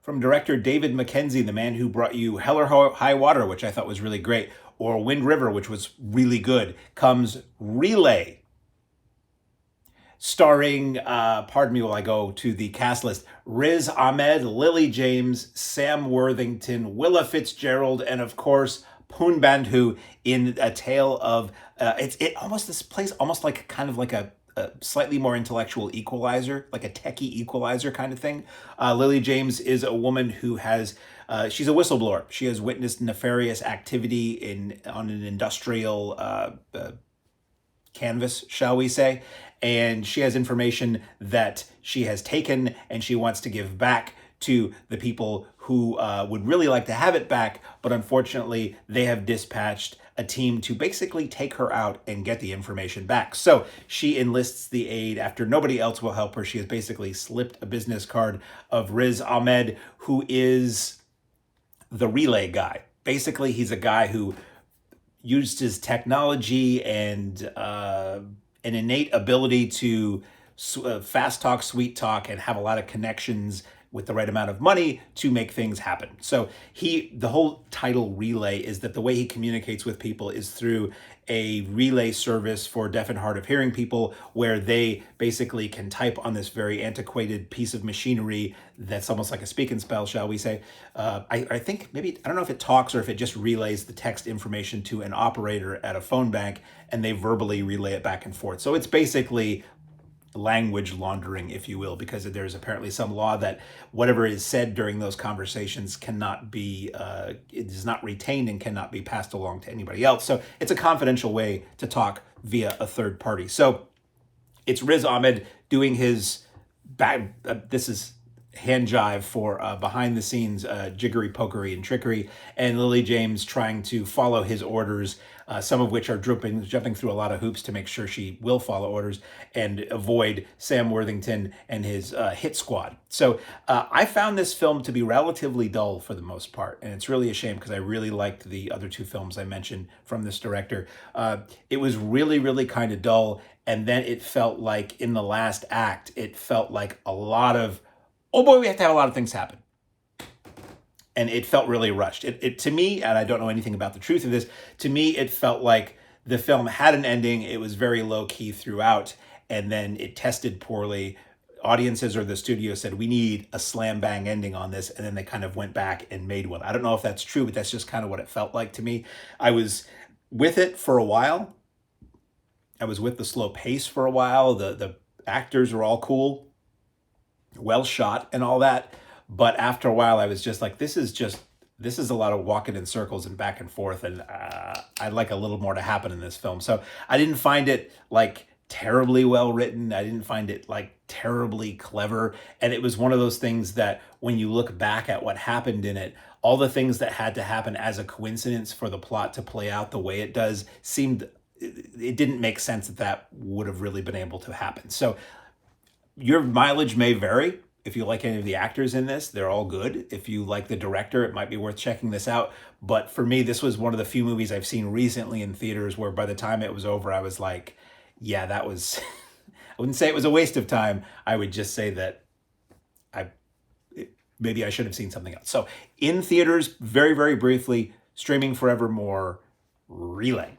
From director David Mackenzie, the man who brought you Hell or High Water, which I thought was really great, or Wind River, which was really good, comes Relay, starring, pardon me while I go to the cast list, Riz Ahmed, Lily James, Sam Worthington, Willa Fitzgerald, and of course, Poon Bandhu in a tale of, this plays almost like kind of like a slightly more intellectual Equalizer, like a techie Equalizer kind of thing. Lily James is a woman who has, she's a whistleblower. She has witnessed nefarious activity on an industrial canvas, shall we say, and she has information that she has taken and she wants to give back to the people who would really like to have it back, but unfortunately they have dispatched a team to basically take her out and get the information back. So she enlists the aid after nobody else will help her. She has basically slipped a business card of Riz Ahmed, who is the relay guy. Basically, he's a guy who used his technology and an innate ability to fast talk, sweet talk, and have a lot of connections with the right amount of money to make things happen. So the whole title Relay is that the way he communicates with people is through a relay service for deaf and hard of hearing people, where they basically can type on this very antiquated piece of machinery that's almost like a speak and spell, shall we say. I think maybe, I don't know if it talks or if it just relays the text information to an operator at a phone bank and they verbally relay it back and forth. So it's basically language laundering, if you will, because there's apparently some law that whatever is said during those conversations cannot be, it is not retained and cannot be passed along to anybody else. So it's a confidential way to talk via a third party. So it's Riz Ahmed doing his this is hand jive for behind the scenes jiggery pokery and trickery, and Lily James trying to follow his orders, some of which are jumping through a lot of hoops to make sure she will follow orders and avoid Sam Worthington and his hit squad. So I found this film to be relatively dull for the most part, and it's really a shame because I really liked the other two films I mentioned from this director. It was really, really kind of dull, and then it felt like in the last act, it felt like a lot of, oh boy, we have to have a lot of things happen. And it felt really rushed. It to me, and I don't know anything about the truth of this, to me, it felt like the film had an ending. It was very low key throughout, and then it tested poorly. Audiences or the studio said, we need a slam bang ending on this. And then they kind of went back and made one. I don't know if that's true, but that's just kind of what it felt like to me. I was with it for a while. I was with the slow pace for a while. The actors were all cool, well shot and all that. But after a while, I was just like, this is a lot of walking in circles and back and forth. And I'd like a little more to happen in this film. So I didn't find it like terribly well written. I didn't find it like terribly clever. And it was one of those things that when you look back at what happened in it, all the things that had to happen as a coincidence for the plot to play out the way it does it didn't make sense that would have really been able to happen. So your mileage may vary. If you like any of the actors in this, they're all good. If you like the director, it might be worth checking this out. But for me, this was one of the few movies I've seen recently in theaters where by the time it was over, I was like, yeah, that was, I wouldn't say it was a waste of time. I would just say that maybe I should have seen something else. So in theaters, very, very briefly, streaming forevermore, Relay.